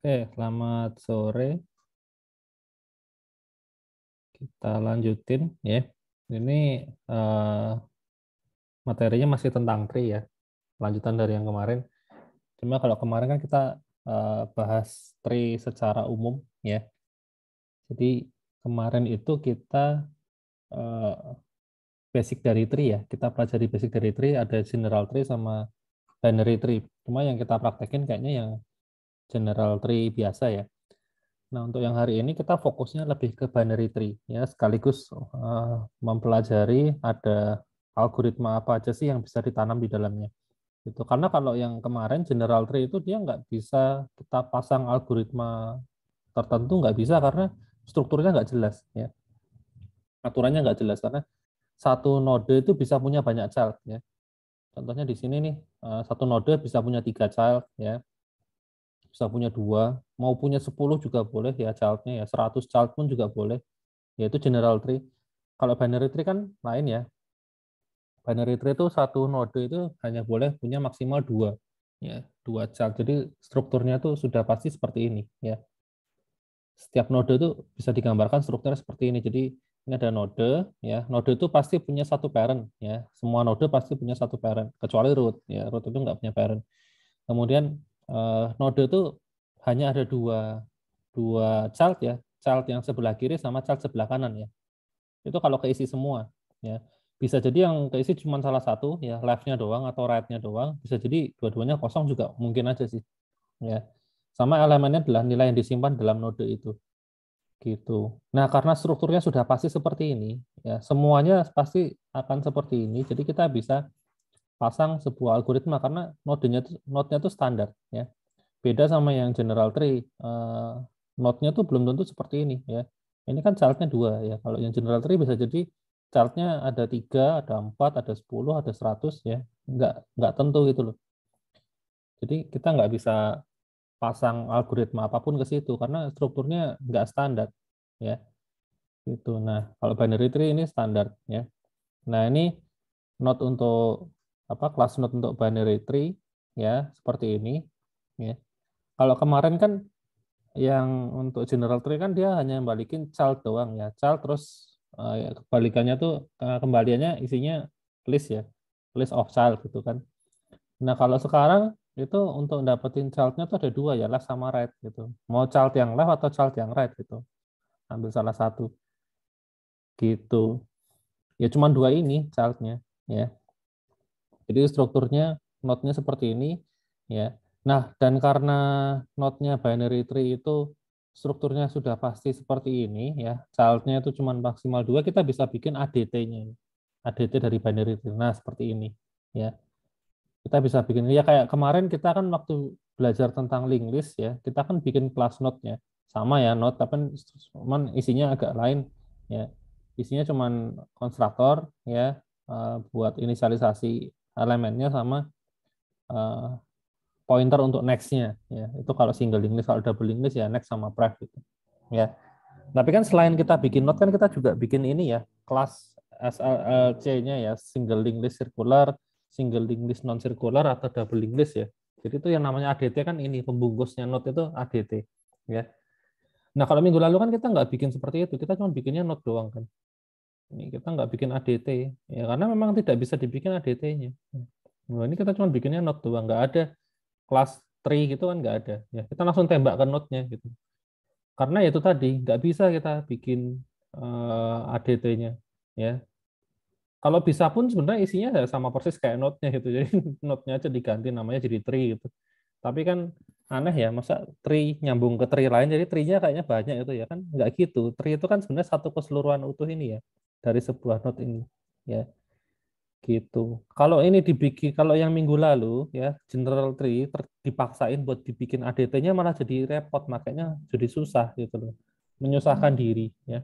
Oke, selamat sore. Kita lanjutin ya. Ini eh, materinya masih tentang tree ya. Lanjutan dari yang kemarin. Cuma kalau kemarin kan kita bahas tree secara umum ya. Jadi kemarin itu kita eh, basic dari tree ya. Kita pelajari basic dari tree, ada general tree sama binary tree. Cuma yang kita praktekin kayaknya yang general tree biasa ya. Nah, untuk yang hari ini kita fokusnya lebih ke binary tree ya, sekaligus mempelajari ada algoritma apa aja sih yang bisa ditanam di dalamnya. Itu karena kalau yang kemarin general tree itu dia nggak bisa kita pasang algoritma tertentu, nggak bisa karena strukturnya nggak jelas ya, aturannya nggak jelas karena satu node itu bisa punya banyak child ya. Contohnya di sini nih, satu node bisa punya 3 child ya, bisa punya 2, mau punya 10 juga boleh ya childnya ya, 100 child pun juga boleh, yaitu general tree. Kalau binary tree kan lain ya. Binary tree itu satu node itu hanya boleh punya maksimal 2 ya, 2 child. Jadi strukturnya itu sudah pasti seperti ini ya. Setiap node itu bisa digambarkan strukturnya seperti ini. Jadi ini ada node ya. Node itu pasti punya satu parent ya. Semua node pasti punya satu parent kecuali root ya. Root itu nggak punya parent. Kemudian node itu hanya ada dua dua child ya. Child yang sebelah kiri sama child sebelah kanan ya. Itu kalau keisi semua ya, bisa jadi yang keisi cuma salah satu ya, left-nya doang atau right-nya doang, bisa jadi dua-duanya kosong juga mungkin aja sih ya. Sama elemennya adalah nilai yang disimpan dalam node itu gitu. Nah, karena strukturnya sudah pasti seperti ini ya, semuanya pasti akan seperti ini, jadi kita bisa pasang sebuah algoritma karena node-nya tuh standar ya, beda sama yang general tree. Node-nya tuh belum tentu seperti ini ya. Ini kan child-nya 2 ya. Kalau yang general tree bisa jadi child-nya ada 3, ada 4, ada 10, ada 100 ya. Nggak tentu gitu loh. Jadi kita nggak bisa pasang algoritma apapun ke situ karena strukturnya nggak standar ya. Gitu. Nah, kalau binary tree ini standar ya. Nah, ini node untuk apa, kelas node untuk binary tree ya, seperti ini ya. Kalau kemarin kan yang untuk general tree kan dia hanya balikin child doang ya, child terus ya, kebalikannya tuh kembaliannya isinya list ya, list of child gitu kan. Nah, kalau sekarang itu untuk dapetin childnya tuh ada dua ya, left sama right gitu, mau child yang left atau child yang right gitu, ambil salah satu gitu ya, cuma dua ini childnya ya. Jadi strukturnya node-nya seperti ini ya. Nah, dan karena node-nya binary tree itu strukturnya sudah pasti seperti ini ya, child-nya itu cuma maksimal 2, kita bisa bikin ADT-nya. ADT dari binary tree. Nah, seperti ini ya. Kita bisa bikin ya, kayak kemarin kita kan waktu belajar tentang linked list ya, kita kan bikin kelas node-nya. Sama ya node, tapi cuman isinya agak lain ya. Isinya cuman konstruktor ya, buat inisialisasi elemennya sama eh, pointer untuk next-nya ya. Itu kalau single linked list, kalau double linked list ya next sama pref gitu ya. Tapi kan selain kita bikin node kan kita juga bikin ini ya, kelas SLC-nya ya, single linked list circular, single linked list non circular atau double linked list ya. Jadi itu yang namanya ADT kan, ini pembungkusnya node itu ADT ya. Nah, kalau minggu lalu kan kita nggak bikin seperti itu, kita cuma bikinnya node doang kan. Ini kita nggak bikin ADT ya karena memang tidak bisa dibikin ADT-nya. Nah, ini kita cuma bikinnya node doang, nggak ada kelas tree gitu kan, nggak ada ya, kita langsung tembak ke node-nya gitu karena itu tadi nggak bisa kita bikin ADT-nya ya. Kalau bisa pun sebenarnya isinya ya sama persis kayak node-nya gitu, jadi node-nya aja diganti namanya jadi tree gitu. Tapi kan aneh ya, masa tree nyambung ke tree lain jadi tree-nya kayaknya banyak itu ya kan, nggak gitu. Tree itu kan sebenarnya satu keseluruhan utuh ini ya, dari sebuah node ini ya gitu. Kalau ini dibikin, kalau yang minggu lalu ya general tree dipaksain buat dibikin ADT-nya malah jadi repot, makanya jadi susah gitu loh, menyusahkan diri ya,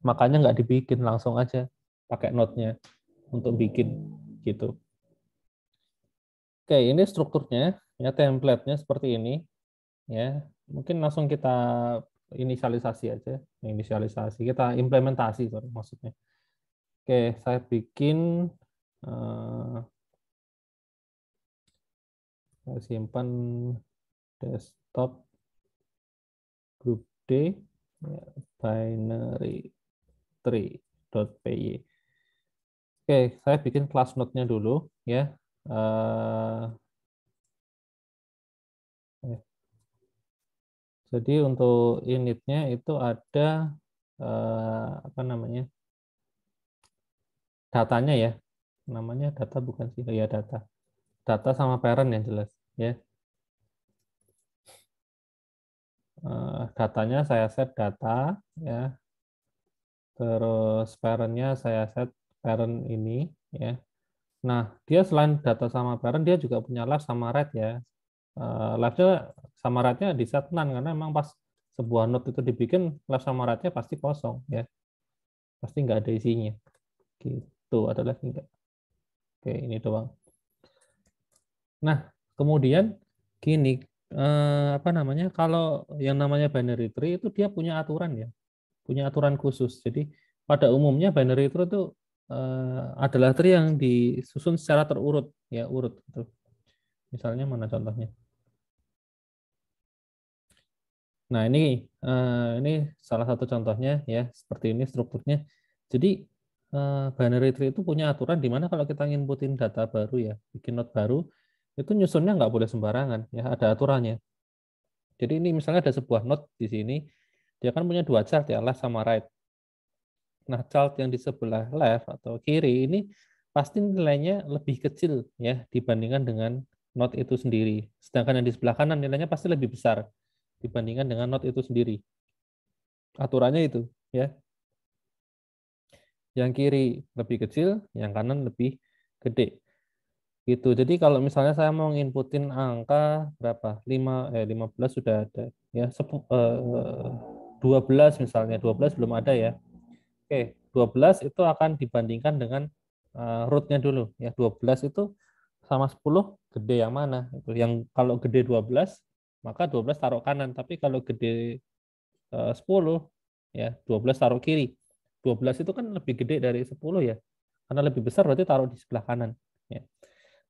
makanya nggak dibikin, langsung aja pakai node-nya untuk bikin gitu. Oke, ini strukturnya ya, template-nya seperti ini ya. Mungkin langsung kita inisialisasi aja, inisialisasi kita implementasi sorry, maksudnya. Oke, saya bikin eh, saya simpan desktop grup D ya, binary tree.py. Oke, saya bikin kelas node-nya dulu ya. Jadi untuk initnya itu ada apa namanya, datanya ya, namanya data bukan sih, ya data sama parent yang jelas ya. Datanya saya set data ya, terus parentnya saya set parent ini ya. Nah, dia selain data sama parent, dia juga punya left sama right ya. Left-nya sama right-nya di set none, karena memang pas sebuah node itu dibikin, left sama right-nya pasti kosong ya. Pasti nggak ada isinya. Gitu, ada lagi nggak? Oke, ini doang. Nah, kemudian gini, apa namanya? Kalau yang namanya binary tree itu dia punya aturan ya, punya aturan khusus. Jadi pada umumnya binary tree itu adalah tree yang disusun secara terurut, ya urut. Gitu. Misalnya mana contohnya? Nah ini salah satu contohnya ya, seperti ini strukturnya. Jadi binary tree itu punya aturan di mana kalau kita nginputin data baru ya, bikin node baru, itu nyusunnya nggak boleh sembarangan ya, ada aturannya. Jadi ini misalnya ada sebuah node di sini, dia kan punya dua child ya, left sama right. Nah, child yang di sebelah left atau kiri ini pasti nilainya lebih kecil ya dibandingkan dengan node itu sendiri. Sedangkan yang di sebelah kanan nilainya pasti lebih besar dibandingkan dengan node itu sendiri. Aturannya itu ya. Yang kiri lebih kecil, yang kanan lebih gede. Gitu. Jadi kalau misalnya saya mau nginputin angka berapa? 15 sudah ada ya. 12 misalnya, 12 belum ada ya. Oke, 12 itu akan dibandingkan dengan root-nya dulu ya. 12 itu sama 10 gede yang mana? Itu yang kalau gede 12 maka 12 taruh kanan, tapi kalau gede 10 ya 12 taruh kiri. 12 itu kan lebih gede dari 10 ya. Karena lebih besar berarti taruh di sebelah kanan ya.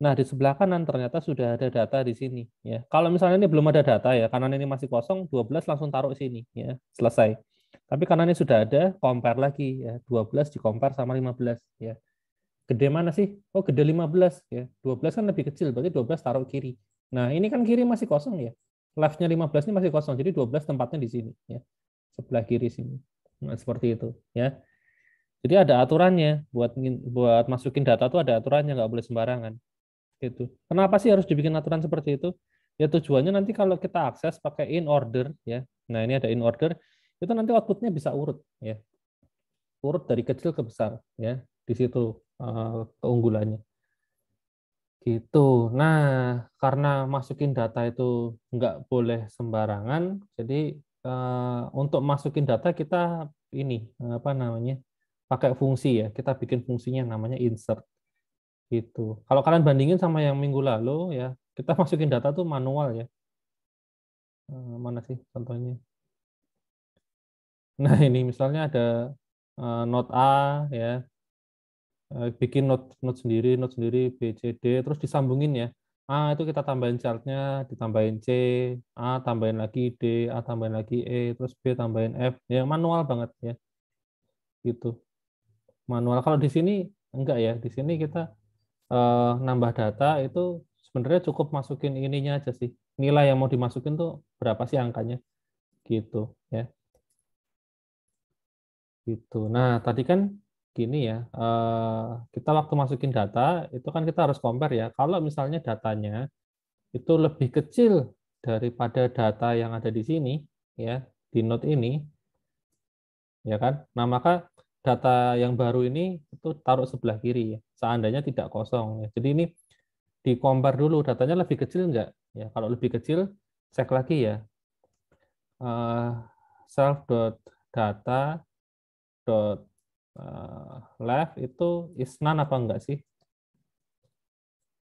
Nah, di sebelah kanan ternyata sudah ada data di sini ya. Kalau misalnya ini belum ada data ya, kanan ini masih kosong, 12 langsung taruh sini ya, selesai. Tapi karena ini sudah ada, compare lagi ya, 12 di compare sama 15 ya. Gede mana sih? Oh, gede 15 ya. 12 kan lebih kecil, berarti 12 taruh kiri. Nah, ini kan kiri masih kosong ya. Left-nya 15 ini masih kosong, jadi 12 tempatnya di sini ya. Sebelah kiri sini. Nah, seperti itu ya. Jadi ada aturannya buat masukin data tuh ada aturannya, nggak boleh sembarangan. Gitu. Kenapa sih harus dibikin aturan seperti itu? Ya tujuannya nanti kalau kita akses pakai in order ya. Nah, ini ada in order, itu nanti outputnya bisa urut ya. Urut dari kecil ke besar ya. Di situ keunggulannya. Gitu. Nah, karena masukin data itu nggak boleh sembarangan, jadi untuk masukin data kita ini apa namanya? Pakai fungsi ya. Kita bikin fungsinya namanya insert. Gitu. Kalau kalian bandingin sama yang minggu lalu ya, kita masukin data tuh manual ya. Mana sih contohnya? Nah, ini misalnya ada node A ya, bikin node sendiri B, C, D, terus disambungin ya. A itu kita tambahin childnya, ditambahin C, A tambahin lagi D, A tambahin lagi E, terus B tambahin F. Ya manual banget ya. Gitu. Manual. Kalau di sini enggak ya. Di sini kita nambah data itu sebenarnya cukup masukin ininya aja sih. Nilai yang mau dimasukin tuh berapa sih angkanya. Gitu ya. Gitu. Nah, tadi kan gini ya, kita waktu masukin data itu kan kita harus compare ya. Kalau misalnya datanya itu lebih kecil daripada data yang ada di sini ya, di node ini, ya kan? Nah, maka data yang baru ini itu taruh sebelah kiri ya. Seandainya tidak kosong ya. Jadi ini di compare dulu datanya lebih kecil enggak? Ya, kalau lebih kecil cek lagi ya. Self.data left itu is none apa enggak sih?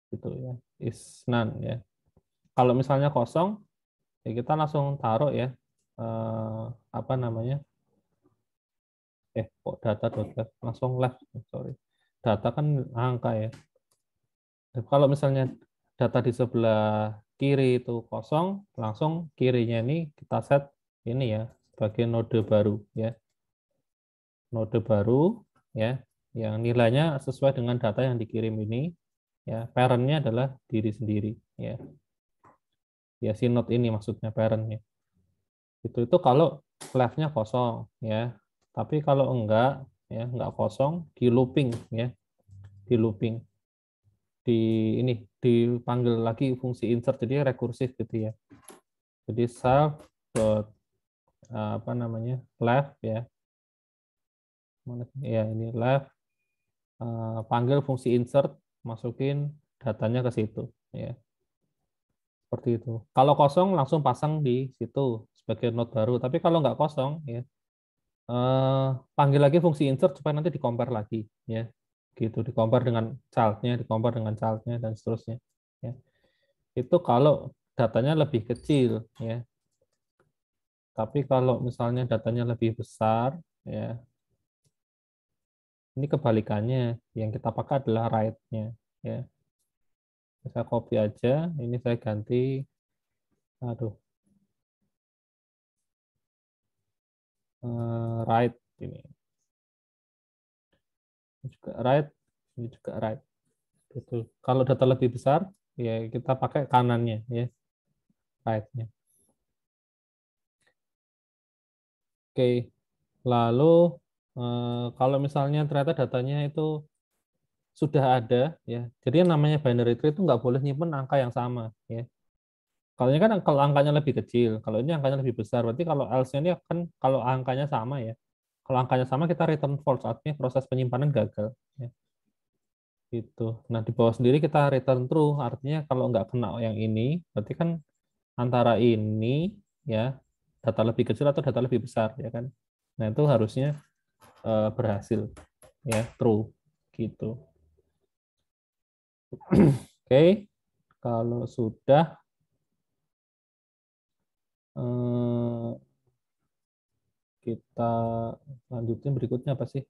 Gitu ya. Is none ya. Kalau misalnya kosong, ya kita langsung taruh ya apa namanya? Kok data dot left langsung left, sorry. Data kan angka ya. Kalau misalnya data di sebelah kiri itu kosong, langsung kirinya ini kita set ini ya sebagai node baru ya. Node baru ya yang nilainya sesuai dengan data yang dikirim ini ya. Parent-nya adalah diri sendiri ya. Ya si node ini maksudnya parent-nya. Itu kalau left-nya kosong ya. Tapi kalau enggak ya, enggak kosong di looping ya. Di looping. Di ini dipanggil lagi fungsi insert jadi rekursif gitu ya. Jadi self dot apa namanya? Left ya. Ya ini left panggil fungsi insert masukin datanya ke situ ya. Seperti itu. Kalau kosong langsung pasang di situ sebagai node baru. Tapi kalau nggak kosong ya panggil lagi fungsi insert supaya nanti di-compare lagi ya. Gitu, di-compare dengan child-nya, di-compare dengan child-nya dan seterusnya ya. Itu kalau datanya lebih kecil ya. Tapi kalau misalnya datanya lebih besar ya, ini kebalikannya. Yang kita pakai adalah write-nya ya. Saya copy aja, ini saya ganti aduh write ini. Ini juga write, ini juga write. Gitu. Kalau data lebih besar, ya kita pakai kanannya ya, write-nya. Oke, lalu kalau misalnya ternyata datanya itu sudah ada, ya. Jadi yang namanya binary tree itu nggak boleh nyimpen angka yang sama, ya. Kalau ini kan kalau angkanya lebih kecil, kalau ini angkanya lebih besar, berarti kalau else-nya ini akan kalau angkanya sama ya. Kalau angkanya sama kita return false, artinya proses penyimpanan gagal. Ya. Gitu. Nah di bawah sendiri kita return true, artinya kalau nggak kena yang ini, berarti kan antara ini ya data lebih kecil atau data lebih besar ya kan. Nah itu harusnya berhasil ya true gitu. Oke, kalau sudah eh, kita lanjutin berikutnya apa sih?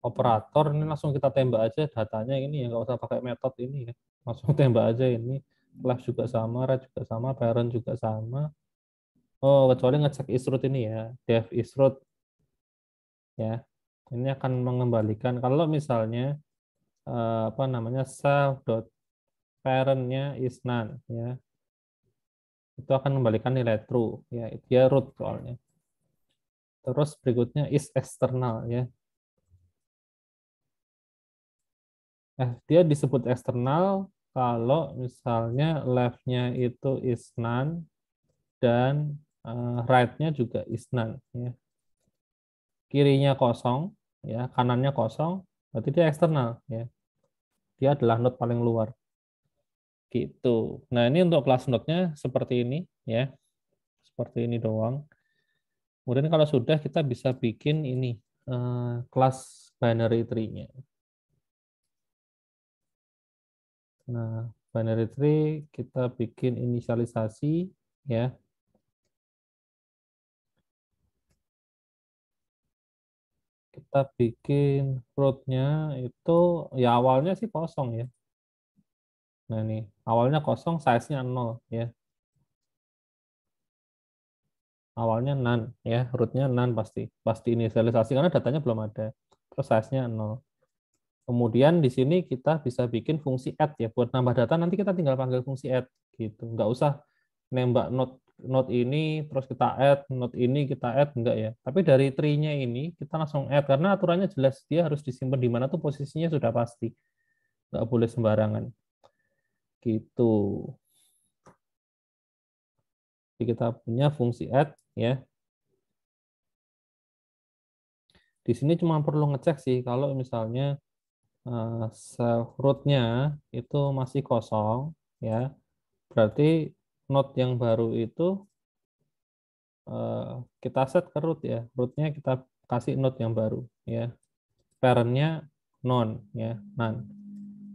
Operator ini langsung kita tembak aja datanya ini ya nggak usah pakai metode ini ya. Langsung tembak aja ini. Left juga sama, right juga sama, parent juga sama. Oh, kecuali ngecek isroot ini ya, def isroot ya. Ini akan mengembalikan kalau misalnya apa namanya self dot parentnya is none ya. Itu akan membalikan nilai true ya. Dia root soalnya. Terus berikutnya is external ya. Dia disebut eksternal kalau misalnya left-nya itu is none dan right-nya juga is none. Ya. Kirinya kosong, ya kanannya kosong, berarti dia eksternal. Ya. Dia adalah node paling luar. Gitu. Nah ini untuk kelas node-nya seperti ini, ya, seperti ini doang. Kemudian kalau sudah kita bisa bikin ini kelas binary tree-nya. Nah binary tree kita bikin inisialisasi, ya. Kita bikin root-nya itu ya awalnya sih kosong ya. Nah ini awalnya kosong, size-nya 0 ya. Awalnya none ya, root-nya none pasti. Pasti inisialisasi karena datanya belum ada. Terus size-nya 0. Kemudian di sini kita bisa bikin fungsi add ya. Buat nambah data nanti kita tinggal panggil fungsi add gitu. Nggak usah nembak node node ini terus kita add, node ini kita add enggak ya. Tapi dari tree-nya ini kita langsung add karena aturannya jelas dia harus disimpan di mana tuh posisinya sudah pasti. Nggak boleh sembarangan. Gitu. Jadi kita punya fungsi add ya. Di sini cuma perlu ngecek sih kalau misalnya self root-nya itu masih kosong ya. Berarti node yang baru itu kita set ke root ya. Root-nya kita kasih node yang baru ya. Parent-nya non ya, none.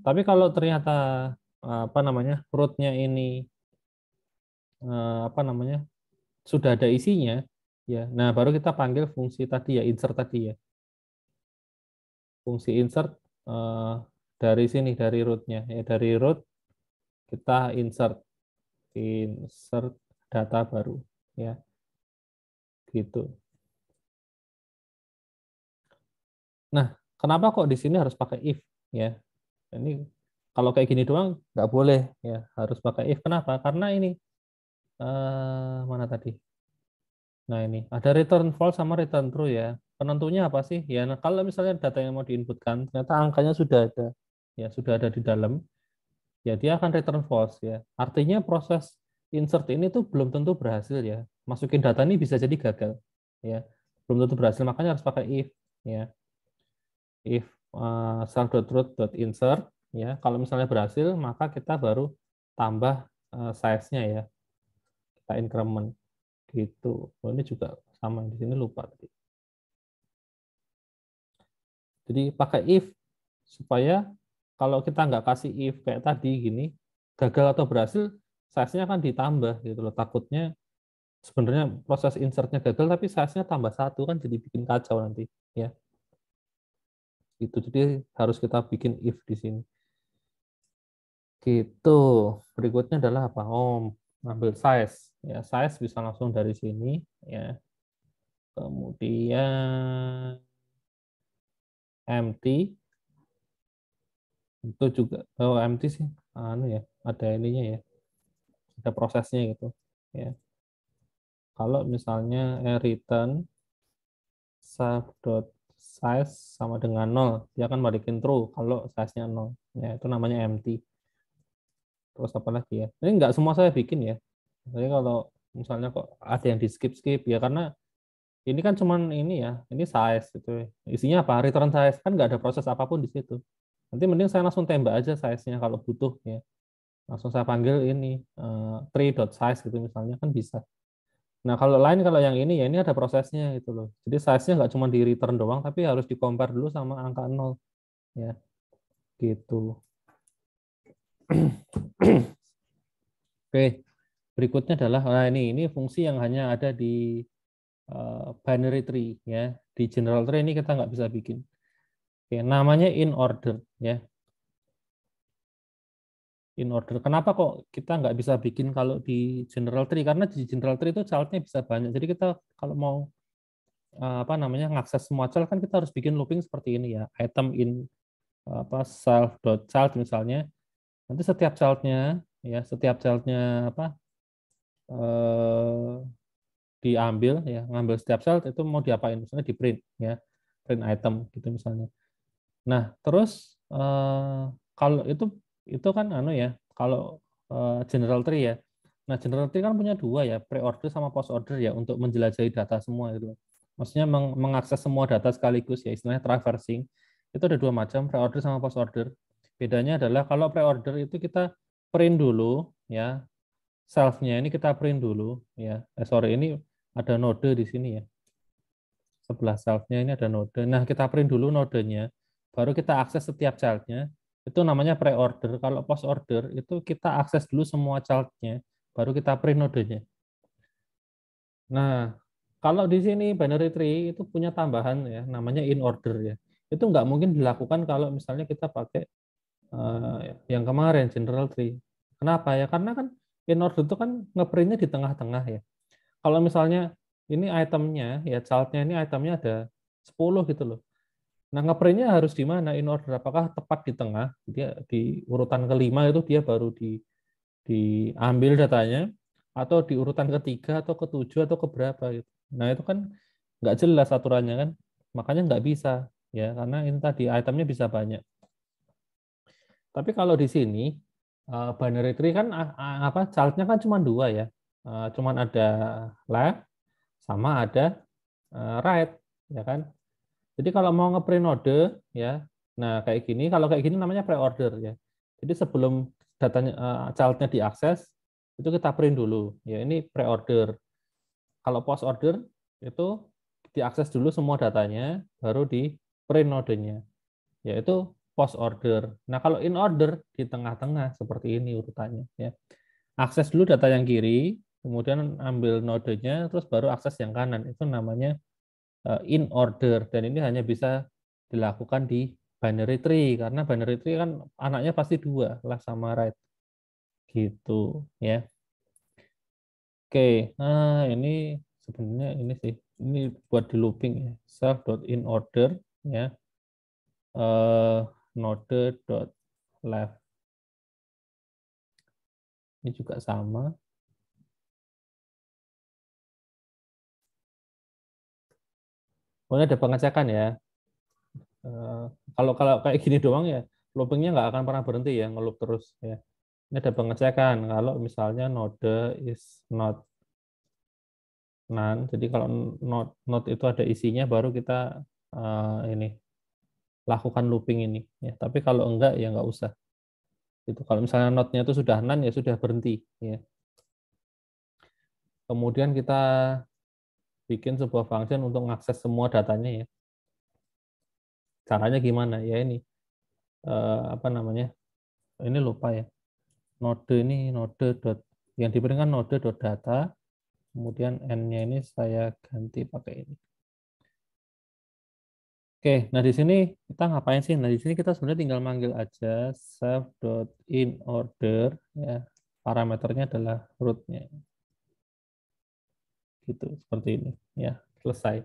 Tapi kalau ternyata apa namanya root-nya ini apa namanya sudah ada isinya ya. Nah, baru kita panggil fungsi tadi ya, insert tadi ya. Fungsi insert dari sini dari root-nya ya, dari root kita insert data baru, ya, gitu. Nah, kenapa kok di sini harus pakai if, ya? Ini kalau kayak gini doang nggak boleh, ya, harus pakai if. Kenapa? Karena ini mana tadi? Nah, ini ada return false sama return true, ya. Penentunya apa sih? Ya, nah, kalau misalnya data yang mau diinputkan ternyata angkanya sudah ada, ya, sudah ada di dalam, ya dia akan return false, ya. Artinya proses insert ini tuh belum tentu berhasil, ya. Masukin data ini bisa jadi gagal, ya. Belum tentu berhasil, makanya harus pakai if, ya. If self.root.insert, ya. Kalau misalnya berhasil, maka kita baru tambah size-nya, ya. Kita increment gitu. Oh, ini juga sama di sini lupa tadi. Jadi pakai if supaya kalau kita nggak kasih if kayak tadi gini, gagal atau berhasil, size-nya akan ditambah gitu loh. Takutnya sebenarnya proses insert-nya gagal tapi size-nya tambah satu kan jadi bikin kacau nanti, ya. Itu jadi harus kita bikin if di sini. Gitu. Berikutnya adalah apa? Oh, ambil size. Ya, size bisa langsung dari sini, ya. Kemudian empty itu juga, oh, empty sih anu ya, ada ininya ya, ada prosesnya gitu, ya. Kalau misalnya return self.size sama dengan 0, dia akan balikin true kalau size-nya 0, ya, itu namanya empty. Terus apa lagi ya, ini nggak semua saya bikin, ya. Jadi kalau misalnya kok ada yang di skip ya karena ini kan cuman ini, ya, ini size gitu. Isinya apa? Return size, kan nggak ada proses apapun di situ. Nanti mending saya langsung tembak aja size-nya kalau butuh, ya. Langsung saya panggil ini tree.size gitu misalnya, kan bisa. Nah, kalau lain, kalau yang ini, ya, ini ada prosesnya gitu loh. Jadi size-nya nggak cuma di return doang, tapi harus di compare dulu sama angka 0, ya, gitu. Oke, berikutnya adalah, nah, ini fungsi yang hanya ada di binary tree, ya. Di general tree ini kita nggak bisa bikin. Oke, namanya in order, ya. In order. Kenapa kok kita nggak bisa bikin kalau di general tree? Karena di general tree itu child-nya bisa banyak. Jadi kita kalau mau apa namanya ngakses semua child kan kita harus bikin looping seperti ini, ya. Item in apa self.child misalnya. Nanti setiap childnya apa eh, diambil, ya, ngambil setiap child itu mau diapain? Misalnya di print, ya, print item gitu misalnya. Nah, terus kalau itu kan anu, ya, kalau general tree, ya. Nah, general tree kan punya dua, ya, pre-order sama post-order, ya, untuk menjelajahi data semua gitu. Maksudnya mengakses semua data sekaligus, ya, istilahnya traversing. Itu ada dua macam, pre-order sama post-order. Bedanya adalah kalau pre-order itu kita print dulu, ya, self-nya ini kita print dulu, ya. Sorry, ini ada node di sini, ya. Sebelah self-nya ini ada node. Nah, kita print dulu nodenya, baru kita akses setiap child-nya. Itu namanya pre-order. Kalau post-order, itu kita akses dulu semua child-nya, baru kita print nodenya. Nah, kalau di sini binary tree itu punya tambahan, ya, namanya in order, ya. Itu nggak mungkin dilakukan kalau misalnya kita pakai yang kemarin, general tree. Kenapa, ya? Karena kan in order itu kan ngeprintnya di tengah-tengah, ya. Kalau misalnya ini itemnya, ya, child-nya ini itemnya ada 10 gitu loh. Nah, ngeprintnya harus di mana? In order. Apakah tepat di tengah? Dia di urutan kelima itu dia baru diambil datanya, atau di urutan ketiga atau ketujuh atau keberapa gitu. Nah, itu kan nggak jelas aturannya kan. Makanya nggak bisa, ya, karena ini tadi itemnya bisa banyak. Tapi kalau di sini binary tree kan apa child-nya kan cuma dua, ya. Cuman ada left sama ada right, ya kan. Jadi kalau mau ngeprint node, ya, nah kayak gini, kalau kayak gini namanya pre-order, ya. Jadi sebelum datanya child-nya diakses, itu kita print dulu, ya, ini pre-order. Kalau post-order itu diakses dulu semua datanya, baru di print nodenya, yaitu post-order. Nah, kalau in order di tengah-tengah seperti ini urutannya, ya. Akses dulu data yang kiri, kemudian ambil nodenya, terus baru akses yang kanan. Itu namanya in order, dan ini hanya bisa dilakukan di binary tree karena binary tree kan anaknya pasti dua, left sama right, gitu, ya. Oke, nah ini sebenarnya ini sih, ini buat di looping ya, self.inOrder ya, node.left ini juga sama. Pokoknya ada pengecekan ya. Eh, kalau kalau kayak gini doang ya, loopingnya nggak akan pernah berhenti ya, ngeloop terus ya. Ini ada pengecekan kalau misalnya node is not none. Jadi kalau node itu ada isinya, baru kita ini lakukan looping ini. Ya. Tapi kalau enggak ya nggak usah. Itu kalau misalnya node-nya itu sudah none ya sudah berhenti. Ya. Kemudian kita bikin sebuah function untuk mengakses semua datanya ya. Caranya gimana? Ya ini apa namanya? Ini lupa ya. Node ini node dot yang diberikan node dot data. Kemudian n-nya ini saya ganti pakai ini. Oke, nah di sini kita ngapain sih? Nah di sini kita sebenarnya tinggal manggil aja self.inOrder ya. Parameternya adalah root-nya. Gitu, seperti ini ya. Selesai.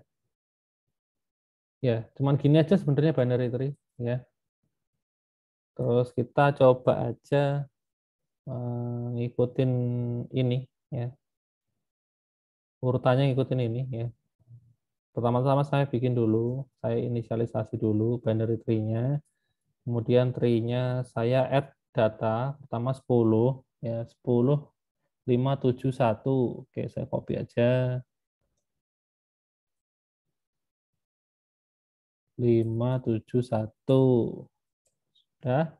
Ya, cuman gini aja sebenarnya binary tree ya. Terus kita coba aja ngikutin ini ya. Urutannya ngikutin ini ya. Pertama-tama saya bikin dulu, saya inisialisasi dulu binary tree-nya. Kemudian tree-nya saya add data, pertama 10, ya 10, 5, 7, 1. Oke, saya copy aja. 5, 7, 1. Sudah.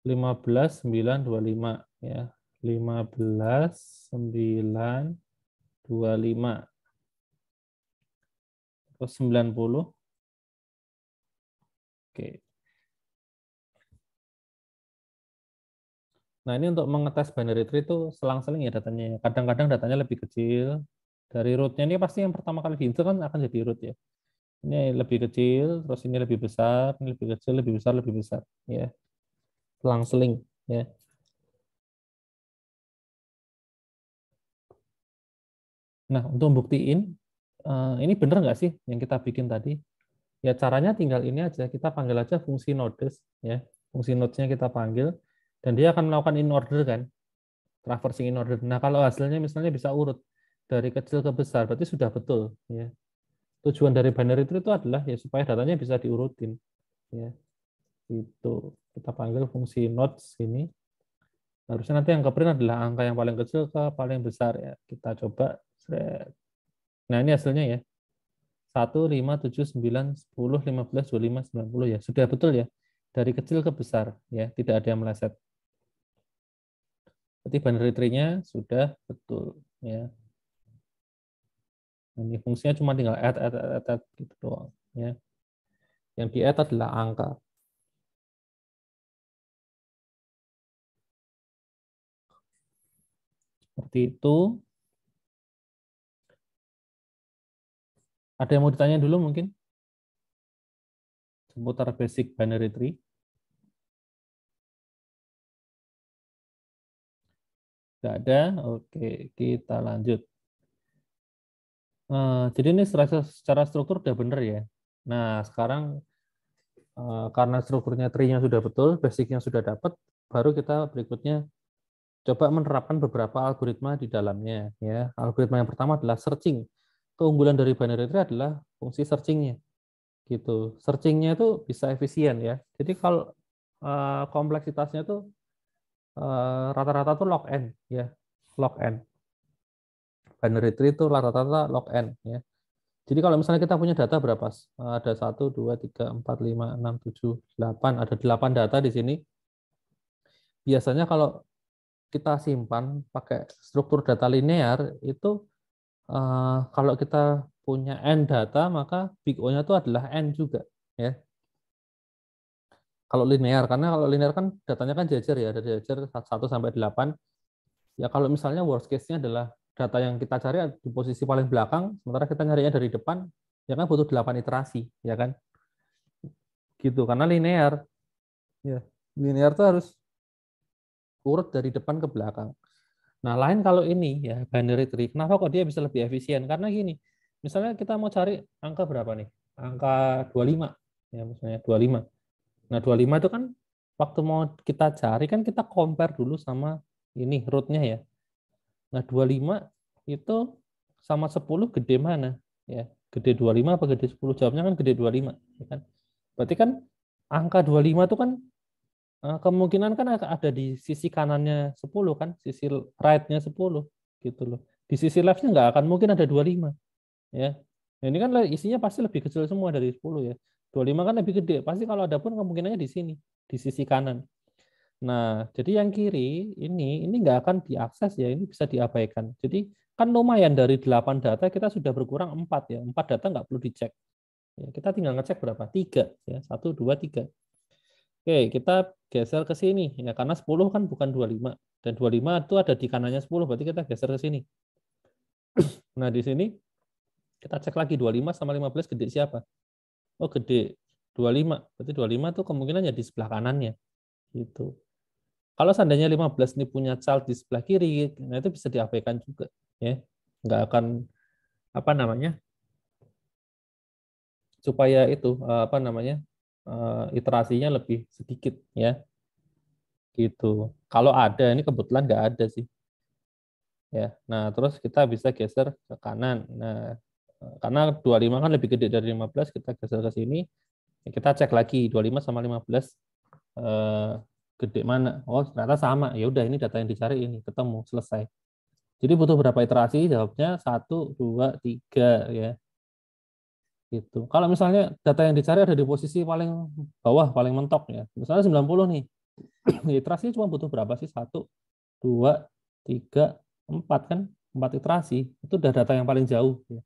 15, 9, 25. Ya. 15, 9, 25. Terus 90. Oke. Nah, ini untuk mengetes binary tree itu selang-seling ya datanya. Kadang-kadang datanya lebih kecil. Dari root-nya ini pasti yang pertama kali diinsert kan akan jadi root ya. Ini lebih kecil, terus ini lebih besar, ini lebih kecil, lebih besar, lebih besar. Ya, selang-seling. Ya. Nah, untuk buktiin, ini benar nggak sih yang kita bikin tadi? Ya, caranya tinggal ini aja. Kita panggil aja fungsi nodes. Ya. Fungsi nodesnya kita panggil, dan dia akan melakukan in order kan. Traversing in order. Nah, kalau hasilnya misalnya bisa urut dari kecil ke besar, berarti sudah betul. Ya. Tujuan dari binary tree itu adalah ya supaya datanya bisa diurutin. Ya. Itu kita panggil fungsi nodes ini. Harusnya nanti yang ke print adalah angka yang paling kecil ke paling besar ya. Kita coba. Nah, ini hasilnya ya. 1, 5, 7, 9, 10, 15, 25, 90 ya. Sudah betul ya. Dari kecil ke besar ya, tidak ada yang meleset. Berarti binary tree-nya sudah betul ya. Ini fungsinya cuma tinggal add gitu doang ya. Yang di add adalah angka. Seperti itu. Ada yang mau ditanya dulu mungkin seputar basic binary tree? Tidak ada. Oke, kita lanjut. Jadi ini secara struktur udah bener ya. Nah, sekarang karena strukturnya tree-nya sudah betul, basic-nya sudah dapat, baru kita berikutnya coba menerapkan beberapa algoritma di dalamnya. Ya, algoritma yang pertama adalah searching. Keunggulan dari binary tree adalah fungsi searching-nya. Gitu. Searching-nya itu bisa efisien ya. Jadi kalau kompleksitasnya itu rata-rata tuh log n ya, log n. Binary tree itu rata-rata log n ya. Jadi kalau misalnya kita punya data berapa? Ada 1, 2, 3, 4, 5, 6, 7, 8. Ada 8 data di sini. Biasanya kalau kita simpan pakai struktur data linear, itu kalau kita punya n data, maka big O-nya itu adalah n juga. Ya. Kalau linear, karena kalau linear kan datanya kan jajar ya, ada jajar 1 sampai 8. Ya kalau misalnya worst case-nya adalah data yang kita cari di posisi paling belakang, sementara kita nyarinya dari depan, ya kan butuh 8 iterasi, ya kan? Gitu, karena linear. Ya, linear tuh harus urut dari depan ke belakang. Nah, lain kalau ini ya binary tree. Kenapa kok dia bisa lebih efisien? Karena gini, misalnya kita mau cari angka berapa nih? Angka 25. Ya, misalnya 25. Nah, 25 itu kan waktu mau kita cari kan kita compare dulu sama ini rootnya ya. Nah, 25 itu sama 10 gede mana? Ya, gede 25 apa gede 10? Jawabnya kan gede 25, ya kan? Berarti kan angka 25 itu kan kemungkinan kan ada di sisi kanannya 10 kan, sisi right-nya 10 gitu loh. Di sisi left-nya nggak akan mungkin ada 25 ya. Nah, ini kan isinya pasti lebih kecil semua dari 10 ya. 25 kan lebih gede. Pasti kalau ada pun kemungkinannya di sini, di sisi kanan. Nah, jadi yang kiri ini nggak akan diakses ya, ini bisa diabaikan. Jadi kan lumayan dari 8 data kita sudah berkurang 4 ya. 4 data nggak perlu dicek. Ya, kita tinggal ngecek berapa? 3 ya. 1, 2, 3. Oke, kita geser ke sini ya karena 10 kan bukan 25 dan 25 itu ada di kanannya 10 berarti kita geser ke sini. Nah, di sini kita cek lagi 25 sama 15 gede siapa? Oh, gede 25. Berarti 25 itu kemungkinan ya di sebelah kanannya gitu. Kalau seandainya 15 ini punya child di sebelah kiri, nah itu bisa diabaikan juga ya. Nggak akan apa namanya? Supaya itu apa namanya? Iterasinya lebih sedikit ya gitu. Kalau ada ini kebetulan nggak ada sih. Ya. Nah, terus kita bisa geser ke kanan. Nah, karena 25 kan lebih gede dari 15, kita geser ke sini. Kita cek lagi 25 sama 15 gede mana. Oh, ternyata sama. Ya udah ini data yang dicari ini ketemu, selesai. Jadi butuh berapa iterasi? Jawabnya 1, 2, 3 ya. Gitu. Kalau misalnya data yang dicari ada di posisi paling bawah, paling mentok ya. Misalnya 90 nih. Iterasi cuma butuh berapa sih? 1, 2, 3, 4 kan? 4 iterasi. Itu udah data yang paling jauh ya.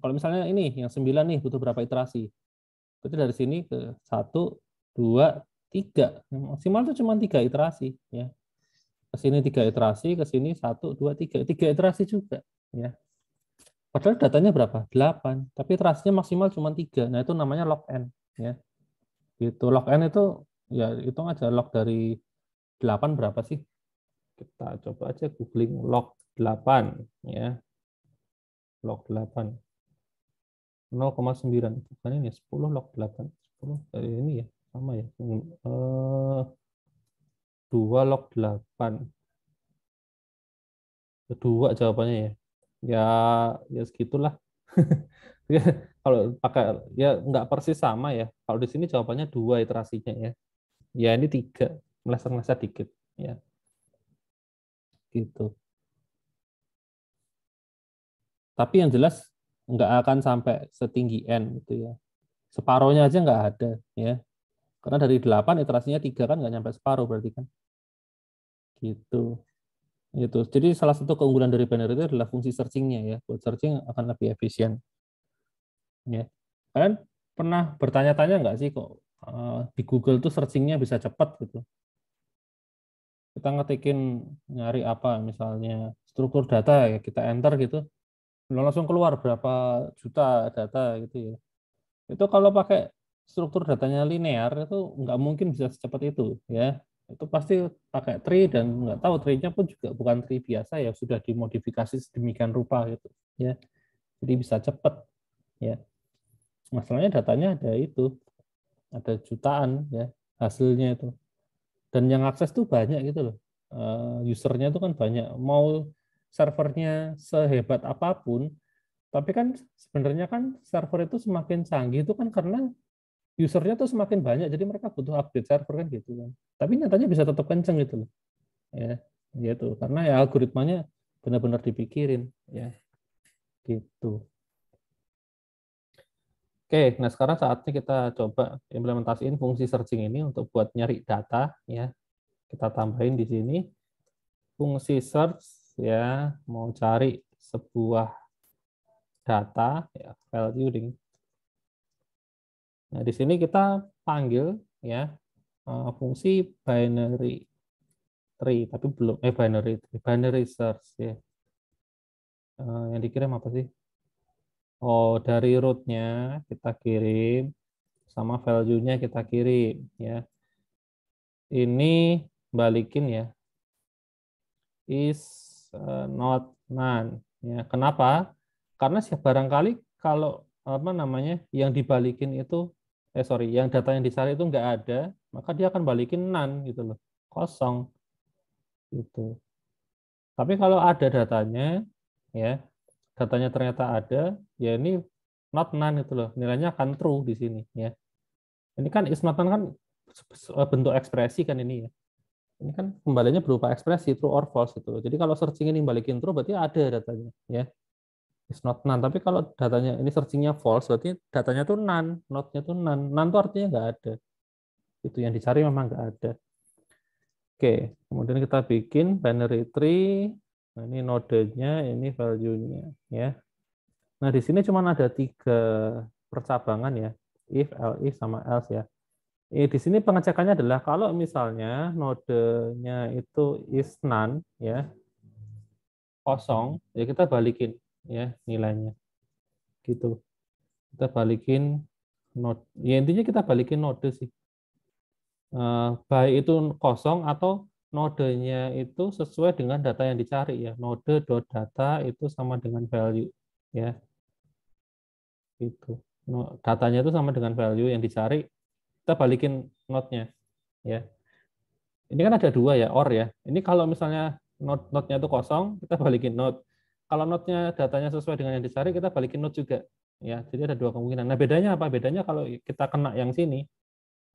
Kalau misalnya ini yang 9 nih butuh berapa iterasi? Berarti dari sini ke 1, 2, 3. Yang maksimal itu cuma 3 iterasi ya. Ke sini 3 iterasi, ke sini 1, 2, 3. 3 iterasi juga ya. Padahal datanya berapa? 8. Tapi iterasinya maksimal cuma 3. Nah, itu namanya log n ya. Gitu. Log n itu ya hitung aja log dari 8 berapa sih? Kita coba aja googling log 8 ya. Log 8. 0,9 bukan ini 10 log 8. 10 dari ini ya. Sama ya. 2 log 8. 2 jawabannya ya. Ya ya segitulah. Ya, kalau pakai ya nggak persis sama ya. Kalau di sini jawabannya 2 iterasinya ya. Ya ini 3, meleset-meleset dikit ya. Gitu. Tapi yang jelas nggak akan sampai setinggi n gitu ya. Separohnya aja nggak ada ya. Karena dari 8 iterasinya 3 kan nggak nyampe separuh berarti kan. Gitu. Gitu. Jadi salah satu keunggulan dari binary itu adalah fungsi searching-nya ya. Buat searching akan lebih efisien. Ya. Kalian pernah bertanya-tanya nggak sih kok di Google tuh searching-nya bisa cepat gitu? Kita ngetikin nyari apa misalnya struktur data ya kita enter gitu langsung keluar berapa juta data gitu ya. Itu kalau pakai struktur datanya linear itu nggak mungkin bisa secepat itu ya. Itu pasti pakai tree dan nggak tahu tree-nya pun juga bukan tree biasa ya sudah dimodifikasi sedemikian rupa gitu ya. Jadi bisa cepat ya. Masalahnya datanya ada itu ada jutaan ya hasilnya itu dan yang akses tuh banyak gitu loh. Usernya itu kan banyak mau servernya sehebat apapun tapi kan sebenarnya kan server itu semakin canggih itu kan karena usernya tuh semakin banyak jadi mereka butuh update server kan gitu kan tapi nyatanya bisa tetap kenceng gitu loh ya gitu karena ya algoritmanya benar-benar dipikirin ya gitu. Oke, nah sekarang saatnya kita coba implementasiin fungsi searching ini untuk buat nyari data ya. Kita tambahin di sini fungsi search ya, mau cari sebuah data ya, value link. Nah, di sini kita panggil ya fungsi binary tree, tapi belum binary tree, binary search ya. Yang dikirim apa sih? Oh, dari root-nya kita kirim sama value-nya kita kirim ya. Ini balikin ya. is not none. Ya, kenapa? Karena barangkali kalau apa namanya yang dibalikin itu yang data yang dicari itu nggak ada, maka dia akan balikin none gitu loh, kosong gitu. Tapi kalau ada datanya, ya datanya ternyata ada, ya ini not none itu loh, nilainya akan true di sini ya. Ini kan is not none kan bentuk ekspresi kan ini ya. Ini kan kembalinya berupa ekspresi true or false gitu. Jadi kalau searching ini balikin true berarti ada datanya ya. Is not none. Tapi kalau datanya ini searchingnya false berarti datanya tuh none, notnya tuh none. None tuh artinya nggak ada. Itu yang dicari memang nggak ada. Oke, kemudian kita bikin binary tree. Nah, ini nodenya, ini value-nya ya. Nah, di sini cuma ada 3 percabangan ya. If, else, sama else ya. Di sini pengecekannya adalah kalau misalnya nodenya itu is none ya, kosong, ya kita balikin ya nilainya. Gitu. Kita balikin node. Ya intinya kita balikin node sih. Baik itu kosong atau nodenya itu sesuai dengan data yang dicari ya. Node.data itu sama dengan value ya. Itu. Datanya itu sama dengan value yang dicari, kita balikin node-nya ya. Ini kan ada 2 ya, or ya. Ini kalau misalnya node-nya itu kosong, kita balikin node. Kalau node-nya datanya sesuai dengan yang dicari, kita balikin node juga. Ya, jadi ada 2 kemungkinan. Nah, bedanya apa? Bedanya kalau kita kena yang sini,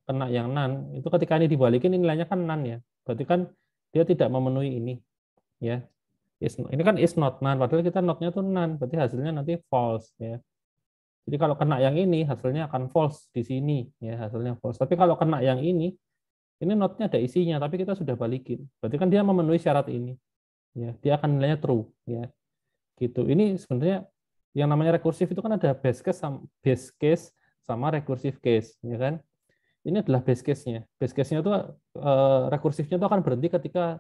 kena yang none, itu ketika ini dibalikin ini nilainya kan none ya. Berarti kan dia tidak memenuhi ini ya. Ini kan is not none, padahal kita node-nya tuh none, berarti hasilnya nanti false ya. Jadi kalau kena yang ini hasilnya akan false di sini ya, hasilnya false. Tapi kalau kena yang ini notnya ada isinya, tapi kita sudah balikin. Berarti kan dia memenuhi syarat ini. Ya, dia akan nilainya true. Ya, gitu. Ini sebenarnya yang namanya rekursif itu kan ada base case sama recursive case, ya kan? Ini adalah base case-nya. Base case-nya itu rekursifnya itu akan berhenti ketika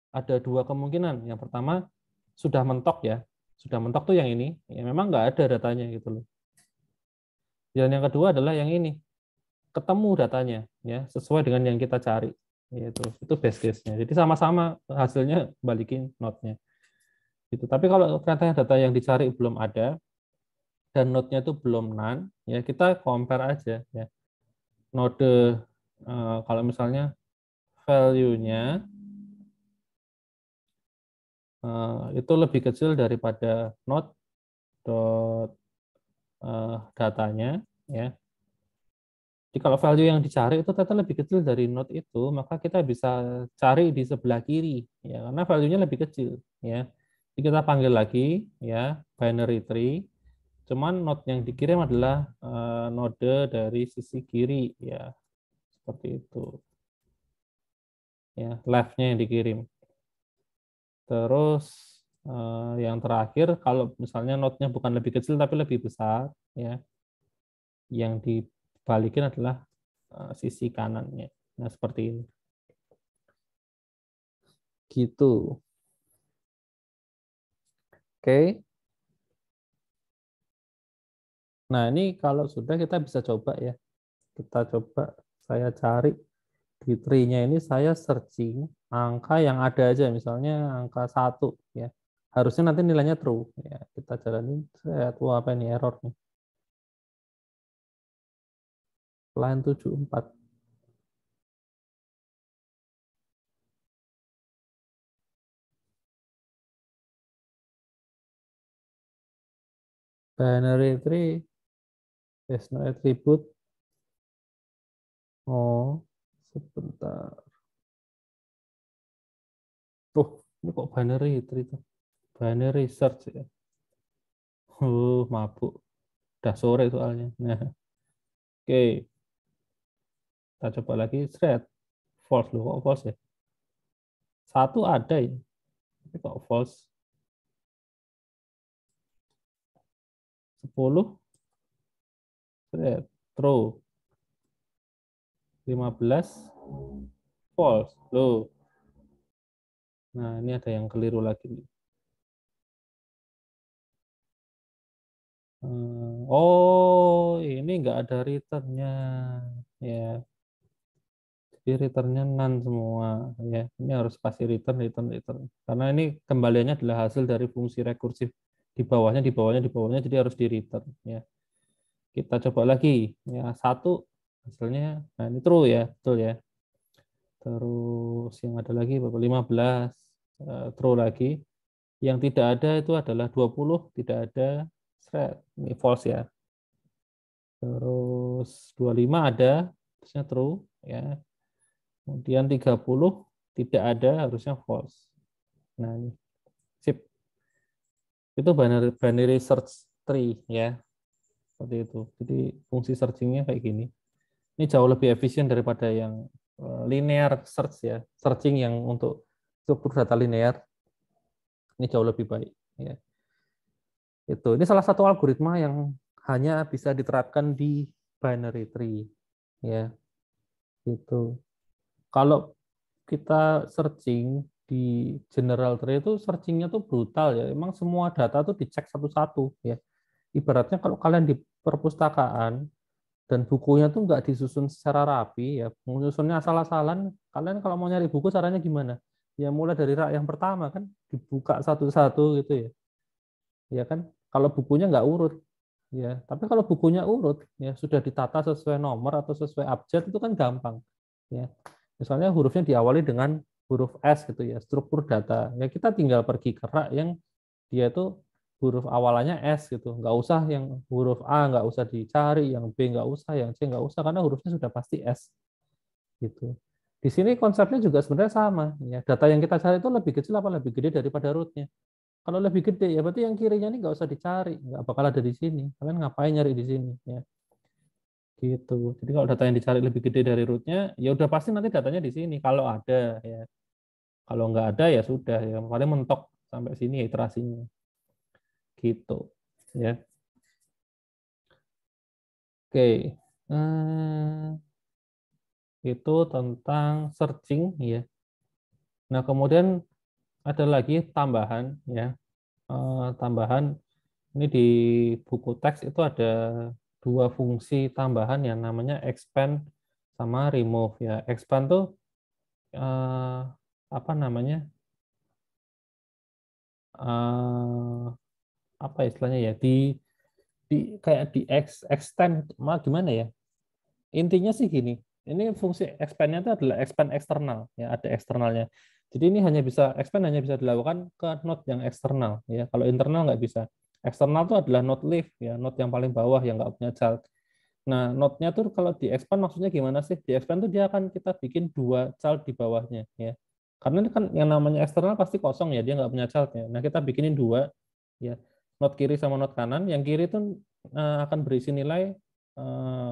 ada 2 kemungkinan. Yang pertama sudah mentok ya, sudah mentok tuh yang ini, ya memang nggak ada datanya gitu loh. Dan yang kedua adalah yang ini, ketemu datanya ya sesuai dengan yang kita cari, yaitu itu base case-nya. Jadi sama-sama hasilnya balikin node-nya gitu. Tapi kalau ternyata data yang dicari belum ada dan node-nya itu belum none ya, kita compare aja ya. Node kalau misalnya value-nya itu lebih kecil daripada node dot datanya ya. Jadi kalau value yang dicari itu ternyata lebih kecil dari node itu, maka kita bisa cari di sebelah kiri, ya, karena value-nya lebih kecil, ya. Jadi kita panggil lagi, ya, binary tree. Cuman node yang dikirim adalah node dari sisi kiri, ya, seperti itu, ya, left-nya yang dikirim. Terus yang terakhir, kalau misalnya node-nya bukan lebih kecil tapi lebih besar, ya, yang dibalikin adalah sisi kanannya. Nah, seperti ini. Gitu. Oke. Nah, ini kalau sudah kita bisa coba ya. Kita coba saya cari di tree-nya ini saya searching angka yang ada aja, misalnya angka 1 ya. Harusnya nanti nilainya true ya. Kita jalanin wah apa ini error nih. Line 74. Binary tree is no attribute. Oh, sebentar. Tuh, ini kok binary tree tuh? Binary search ya. Mabuk. Udah sore soalnya. Nah, oke. Kita coba lagi. Thread. False loh, kok false ya? 1 ada ya. Tapi kok false? 10. Thread. True. 15. False. Loh. Nah, ini ada yang keliru lagi. Oh, ini nggak ada return-nya. Ya. di returnnya none semua ya. Ini harus kasih return. Karena ini kembaliannya adalah hasil dari fungsi rekursif di bawahnya, jadi harus di return ya. Kita coba lagi ya, 1 hasilnya, nah ini true ya, betul ya. Terus yang ada lagi 15 true lagi. Yang tidak ada itu adalah 20, tidak ada, ini false ya. Terus 25 ada, harusnya true ya. Kemudian 30 tidak ada, harusnya false. Nah, ini sip. Itu binary search tree ya. Seperti itu. Jadi fungsi searching-nya kayak gini. Ini jauh lebih efisien daripada yang linear search ya. Searching yang untuk struktur data linear. Ini jauh lebih baik ya. Itu. Ini salah satu algoritma yang hanya bisa diterapkan di binary tree ya. Itu. Kalau kita searching di general tree itu searchingnya tuh brutal ya. Emang semua data tuh dicek satu-satu ya. Ibaratnya kalau kalian di perpustakaan dan bukunya tuh nggak disusun secara rapi ya, menyusunnya asal-asalan, kalian kalau mau nyari buku caranya gimana? Ya mulai dari rak yang pertama kan, dibuka satu-satu gitu ya. Ya kan? Kalau bukunya nggak urut ya. Tapi kalau bukunya urut ya sudah ditata sesuai nomor atau sesuai abjad itu kan gampang ya. Misalnya hurufnya diawali dengan huruf S gitu ya, struktur data. Ya kita tinggal pergi ke rak yang dia itu huruf awalannya S gitu. Nggak usah yang huruf A, nggak usah dicari, yang B nggak usah, yang C nggak usah, karena hurufnya sudah pasti S gitu. Di sini konsepnya juga sebenarnya sama. Ya. Data yang kita cari itu lebih kecil apa lebih gede daripada rootnya. Kalau lebih gede, ya berarti yang kirinya ini nggak usah dicari, nggak bakal ada di sini. Kalian ngapain nyari di sini? Ya. Gitu. Jadi kalau data yang dicari lebih gede dari rootnya, ya udah pasti nanti datanya di sini. Kalau ada, ya. Kalau nggak ada, ya sudah. Ya paling mentok sampai sini ya iterasinya. Gitu. Ya. Oke. Itu tentang searching, ya. Nah, kemudian ada lagi tambahan, ya. Tambahan ini di buku teks itu ada 2 fungsi tambahan yang namanya expand sama remove ya. Expand tuh apa namanya? eh, apa istilahnya ya? Kayak di extend gimana ya? Intinya sih gini. Ini fungsi expand-nya itu adalah expand eksternal ya, ada eksternalnya. Jadi ini expand hanya bisa dilakukan ke node yang eksternal ya. Kalau internal nggak bisa. Eksternal itu adalah node leaf ya, node yang paling bawah yang nggak punya child. Nah, node-nya tuh kalau di expand maksudnya gimana sih? Di expand tuh dia akan kita bikin 2 child di bawahnya ya. Karena ini kan yang namanya eksternal pasti kosong ya, dia nggak punya child ya. Nah, kita bikinin 2 ya. Node kiri sama node kanan. Yang kiri itu akan berisi nilai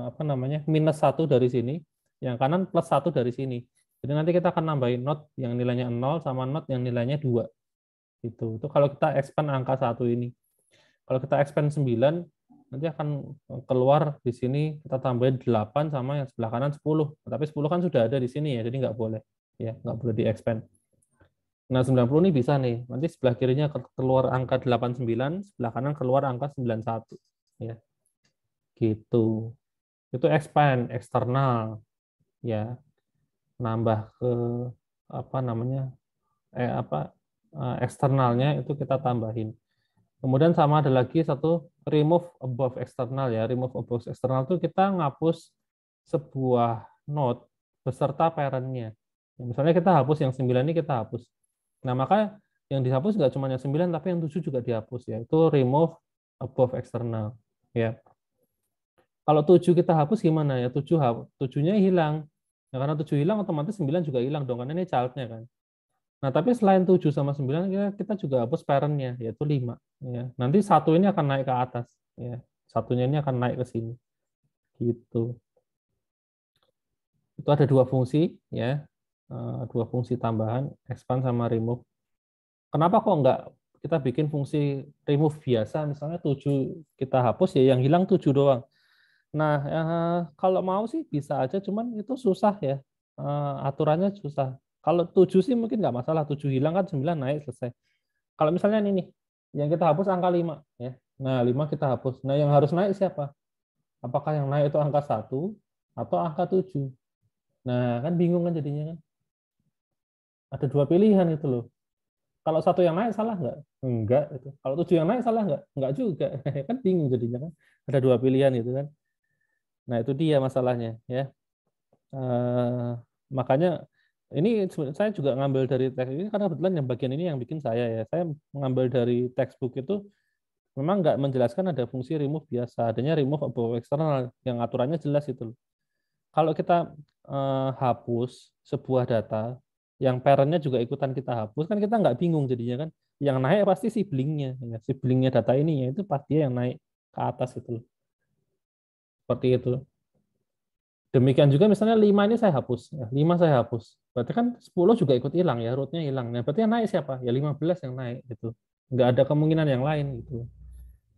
apa namanya? -1 dari sini, yang kanan +1 dari sini. Jadi nanti kita akan nambahin node yang nilainya 0 sama node yang nilainya 2. Itu kalau kita expand angka 1 ini. Kalau kita expand 9, nanti akan keluar di sini kita tambahin 8 sama yang sebelah kanan 10. Tapi 10 kan sudah ada di sini ya, jadi nggak boleh. Ya, nggak boleh di expand. Nah, 90 ini bisa nih. Nanti sebelah kirinya keluar angka 89, sebelah kanan keluar angka 91. Ya, gitu. Itu expand eksternal ya, nambah ke apa namanya? Eksternalnya itu kita tambahin. Kemudian sama ada lagi satu remove above external ya. Remove above external itu kita ngapus sebuah node beserta parent-nya. Misalnya kita hapus yang 9 ini kita hapus. Nah, maka yang dihapus nggak cuma yang 9 tapi yang 7 juga dihapus ya. Itu remove above external ya. Kalau 7 kita hapus gimana ya? 7-nya hilang. Nah, karena 7 hilang otomatis 9 juga hilang dong karena ini child-nya kan. Nah, tapi selain 7 sama 9 kita juga hapus parent-nya yaitu 5 ya. Nanti satu ini akan naik ke atas ya. Satunya ini akan naik ke sini. Gitu. Itu ada 2 fungsi ya. 2 fungsi tambahan, expand sama remove. Kenapa kok enggak kita bikin fungsi remove biasa, misalnya 7 kita hapus ya yang hilang 7 doang. Nah, kalau mau sih bisa aja, cuman itu susah ya. Aturannya susah. Kalau 7 sih mungkin nggak masalah, 7 hilang kan 9 naik selesai. Kalau misalnya ini nih, yang kita hapus angka 5 ya. Nah, 5 kita hapus. Nah, yang harus naik siapa? Apakah yang naik itu angka 1 atau angka 7? Nah, kan bingung kan jadinya kan. Ada dua pilihan itu loh. Kalau satu yang naik salah nggak? Enggak. Itu. Kalau tujuh yang naik salah nggak? Enggak juga. Kan bingung jadinya kan. Ada dua pilihan itu kan. Nah, itu dia masalahnya ya. Eh, makanya ini saya juga ngambil dari teks ini karena kebetulan yang bagian ini yang bikin saya ya. Saya mengambil dari textbook itu memang nggak menjelaskan ada fungsi remove biasa. Adanya remove above eksternal yang aturannya jelas itu. Kalau kita hapus sebuah data, yang parentnya juga ikutan kita hapus, kan kita nggak bingung jadinya kan. Yang naik pasti siblingnya, ya. Siblingnya data ini ya itu pasti yang naik ke atas itu, seperti itu. Demikian juga misalnya 5 ini saya hapus, ya, 5 saya hapus. Berarti kan 10 juga ikut hilang ya, rootnya hilang. Nah, berarti yang naik siapa? Ya 15 yang naik gitu. Nggak ada kemungkinan yang lain gitu.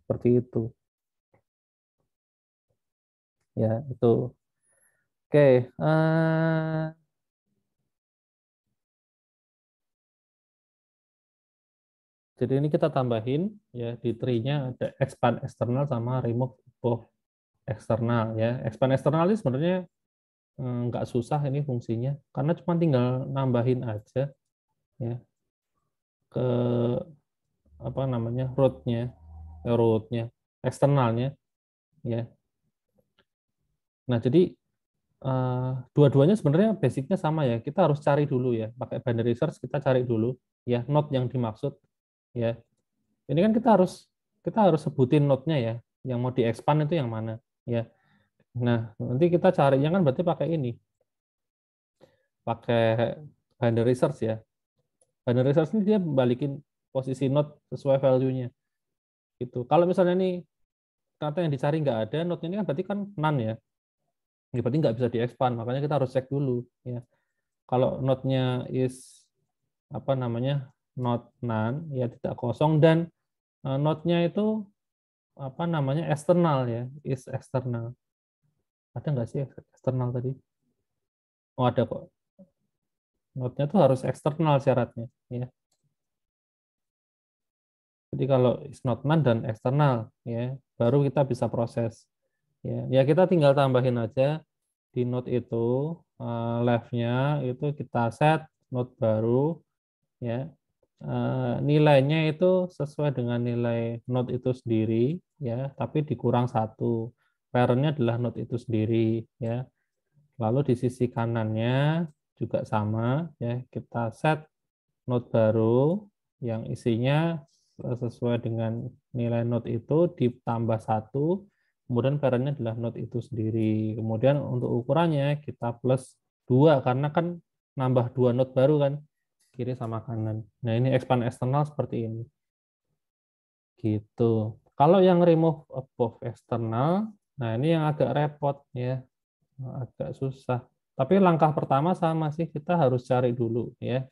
Seperti itu. Ya, itu. Oke, jadi ini kita tambahin ya di tree-nya ada expand eksternal sama remove both eksternal ya. Expand eksternal ini sebenarnya nggak susah ini fungsinya karena cuma tinggal nambahin aja ya ke apa namanya rootnya eksternalnya ya. Nah jadi dua-duanya sebenarnya basicnya sama ya. Kita harus cari dulu ya pakai binary search kita cari dulu ya node yang dimaksud ya. Ini kan kita harus sebutin node-nya ya yang mau di-expand itu yang mana ya. Nah, nanti kita carinya kan berarti pakai ini, pakai binary search ya. Binary search ini dia balikin posisi node sesuai value-nya. Gitu. Kalau misalnya nih kata yang dicari nggak ada, node ini kan berarti kan none ya. Ya, berarti nggak bisa di-expand, makanya kita harus cek dulu. Ya. Kalau node-nya is apa namanya node none, ya tidak kosong dan node-nya itu apa namanya eksternal ya, is eksternal. Ada nggak sih eksternal tadi? Oh ada kok. Node-nya tuh harus eksternal syaratnya. Ya. Jadi kalau is not none dan eksternal, ya, baru kita bisa proses. Ya, ya kita tinggal tambahin aja di node itu left-nya itu kita set node baru, ya. Nilainya itu sesuai dengan nilai node itu sendiri, ya, tapi dikurang satu. Parent-nya adalah node itu sendiri, ya. Lalu di sisi kanannya juga sama, ya, kita set node baru yang isinya sesuai dengan nilai node itu ditambah satu, kemudian parentnya adalah node itu sendiri. Kemudian untuk ukurannya kita plus 2 karena kan nambah dua node baru kan kiri sama kanan. Nah ini expand eksternal seperti ini. Gitu. Kalau yang remove above eksternal, nah ini yang agak repot ya, agak susah. Tapi langkah pertama sama sih kita harus cari dulu ya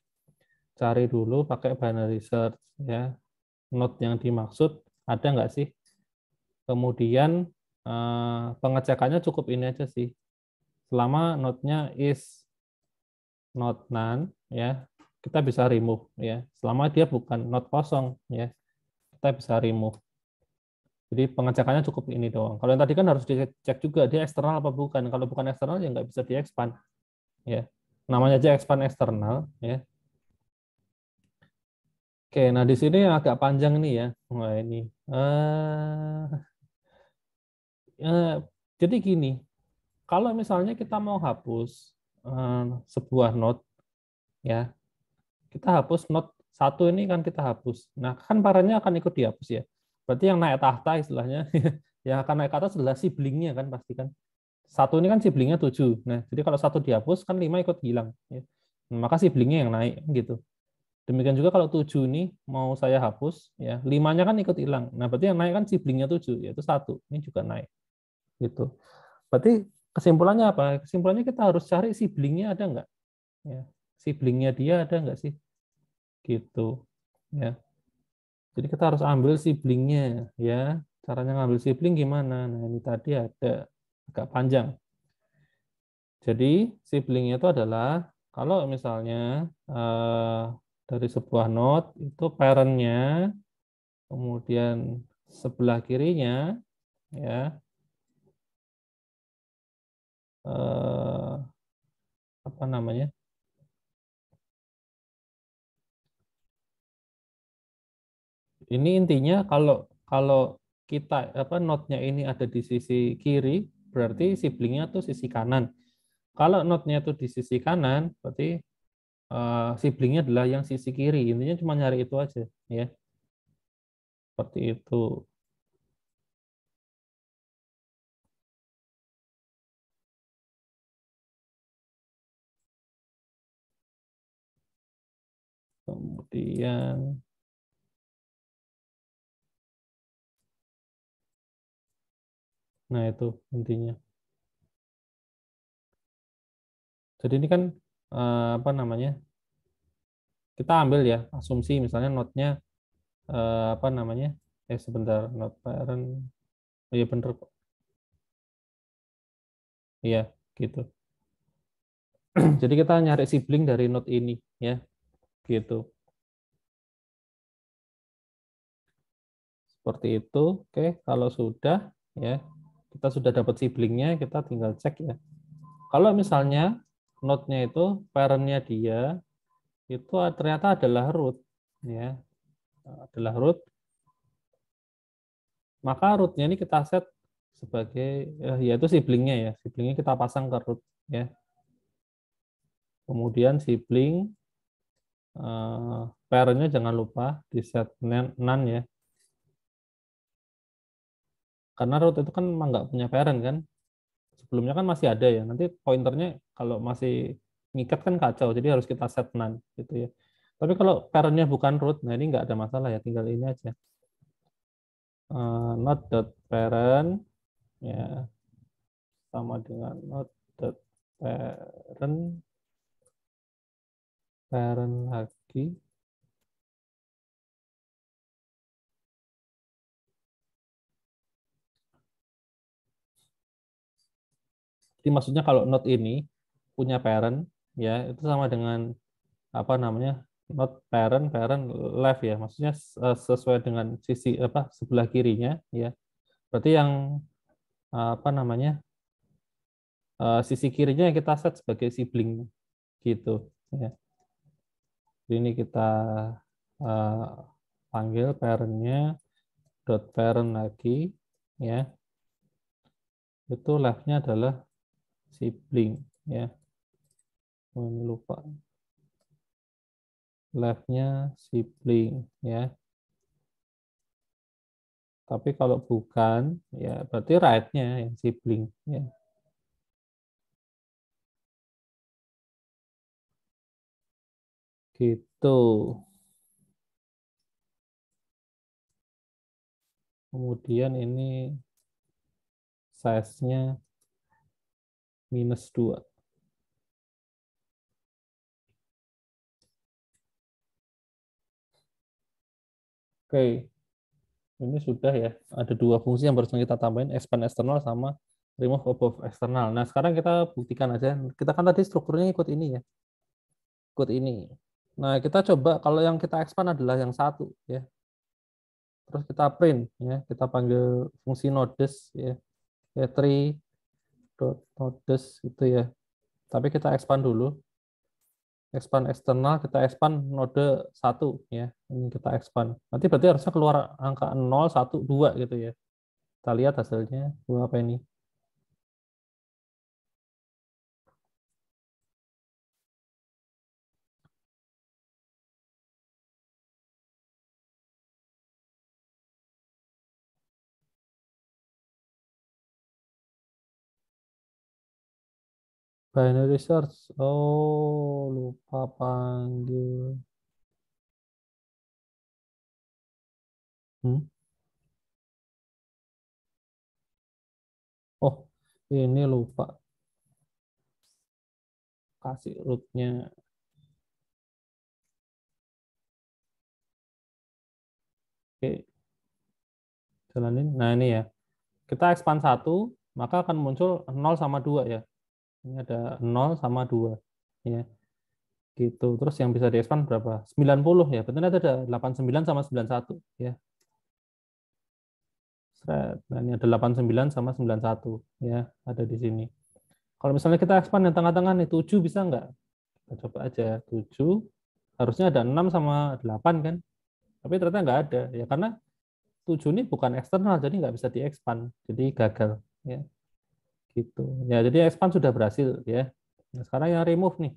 cari dulu pakai binary search ya node yang dimaksud ada nggak sih kemudian pengecekannya cukup ini aja sih selama node-nya is not none ya kita bisa remove ya selama dia bukan node kosong ya kita bisa remove jadi pengecekannya cukup ini doang kalau yang tadi kan harus dicek juga dia eksternal apa bukan kalau bukan eksternal ya nggak bisa di expand ya namanya aja expand eksternal ya. Oke, nah di sini yang agak panjang nih ya. Wah ini. Eh, eh, jadi gini, kalau misalnya kita mau hapus sebuah node, ya, kita hapus node satu ini kan kita hapus. Nah, kan parentnya akan ikut dihapus ya. Berarti yang naik tahta istilahnya, yang akan naik ke atas adalah siblingnya kan pasti kan. Satu ini kan siblingnya 7. Nah, jadi kalau satu dihapus kan 5 ikut hilang. Ya. Maka siblingnya yang naik gitu. Demikian juga kalau 7 ini mau saya hapus, ya 5-nya kan ikut hilang. Nah, berarti yang naik kan siblingnya 7, yaitu 1. Ini juga naik. Gitu. Berarti kesimpulannya apa? Kesimpulannya kita harus cari siblingnya ada nggak? Ya. Siblingnya dia ada nggak sih? Gitu. Ya. Jadi kita harus ambil siblingnya. Ya. Caranya ngambil sibling gimana? Nah, ini tadi ada agak panjang. Jadi siblingnya itu adalah kalau misalnya dari sebuah node itu parentnya kemudian sebelah kirinya ya apa namanya? Ini intinya kalau kalau kita apa node-nya ini ada di sisi kiri, berarti siblingnya tuh sisi kanan. Kalau node-nya itu di sisi kanan, berarti siblingnya adalah yang sisi kiri. Intinya cuma nyari itu aja, ya. Seperti itu. Kemudian, nah itu intinya. Jadi ini kan apa namanya? Kita ambil ya asumsi misalnya node-nya apa namanya? Sebentar, node parent. Oh iya bener kok. Iya, gitu. Jadi kita nyari sibling dari node ini, ya, gitu. Seperti itu. Oke, kalau sudah, ya, kita sudah dapat siblingnya, kita tinggal cek ya. Kalau misalnya node-nya itu parent-nya dia itu ternyata adalah root, ya, adalah root, maka root-nya ini kita set sebagai yaitu siblingnya ya, siblingnya kita pasang ke root, ya. Kemudian sibling parent-nya jangan lupa di set none ya, karena root itu kan memang nggak punya parent kan, sebelumnya kan masih ada ya, nanti pointernya kalau masih ngikat kan kacau, jadi harus kita set none gitu ya. Tapi kalau parentnya bukan root, nah ini nggak ada masalah ya, tinggal ini aja. Not.parent ya sama dengan not.parent parent lagi. Jadi maksudnya kalau not ini punya parent ya itu sama dengan apa namanya not parent parent left ya, maksudnya sesuai dengan sisi apa sebelah kirinya ya. Berarti yang apa namanya sisi kirinya yang kita set sebagai sibling gitu ya. Jadi ini kita uh, panggil parentnya dot parent lagi ya. Itu leftnya adalah sibling ya. Oh, ini lupa. Leftnya sibling ya. Tapi kalau bukan ya berarti right-nya yang sibling ya. Gitu. Kemudian ini size-nya -2. Oke, ini sudah ya. Ada dua fungsi yang barusan kita tambahin, expand external sama remove above external. Nah, sekarang kita buktikan aja. Kita kan tadi strukturnya ikut ini ya, ikut ini. Nah, kita coba kalau yang kita expand adalah yang satu ya. Terus kita print ya, kita panggil fungsi nodes ya, ya tree dot nodes itu ya. Tapi kita expand dulu. Expand eksternal, kita expand node 1 ya. Ini kita expand. Nanti berarti harusnya keluar angka 0, 1, 2 gitu ya. Kita lihat hasilnya apa ini. Binary search. Oh, lupa panggil. Hmm? Oh, ini lupa kasih rootnya. Oke, jalanin. Nah, ini ya. Kita expand 1, maka akan muncul 0 sama 2 ya. Ini ada 0 sama 2. Ya, gitu. Terus yang bisa di-expand berapa? 90 ya. Berarti ada 89 sama 91 ya. Nah, ini ada 89 sama 91 ya, ada di sini. Kalau misalnya kita expand yang tengah-tengah nih, 7 bisa nggak? Kita coba aja. 7, harusnya ada 6 sama 8 kan? Tapi ternyata nggak ada. Ya karena 7 ini bukan eksternal, jadi nggak bisa di-expand. Jadi gagal. Ya, gitu. Ya, jadi expand sudah berhasil. Ya. Nah, sekarang yang remove nih.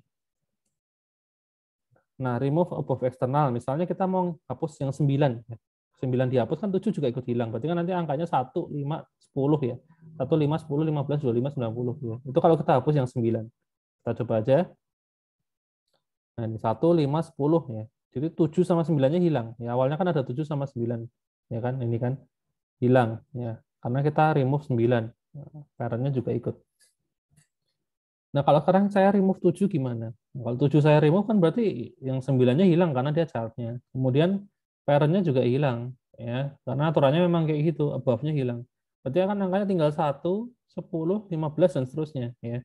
Nah, remove above eksternal. Misalnya kita mau hapus yang 9. Ya. 9 dihapus kan 7 juga ikut hilang. Berarti kan nanti angkanya 1, 5, 10 ya. 1, 5, 10, 15, 25, 90. Ya. Itu kalau kita hapus yang 9. Kita coba aja. Nah, ini 1, 5, 10 ya. Jadi 7 sama 9-nya hilang. Ya, awalnya kan ada 7 sama 9. Ya kan, ini kan hilang. Ya, karena kita remove 9. Parentnya juga ikut. Nah, kalau sekarang saya remove 7 gimana? Nah, kalau 7 saya remove kan berarti yang 9-nya hilang karena dia child-nya. Kemudian parent-nya juga hilang. Ya, karena aturannya memang kayak gitu, above-nya hilang. Berarti kan angkanya tinggal 1, 10, 15, dan seterusnya. Ya.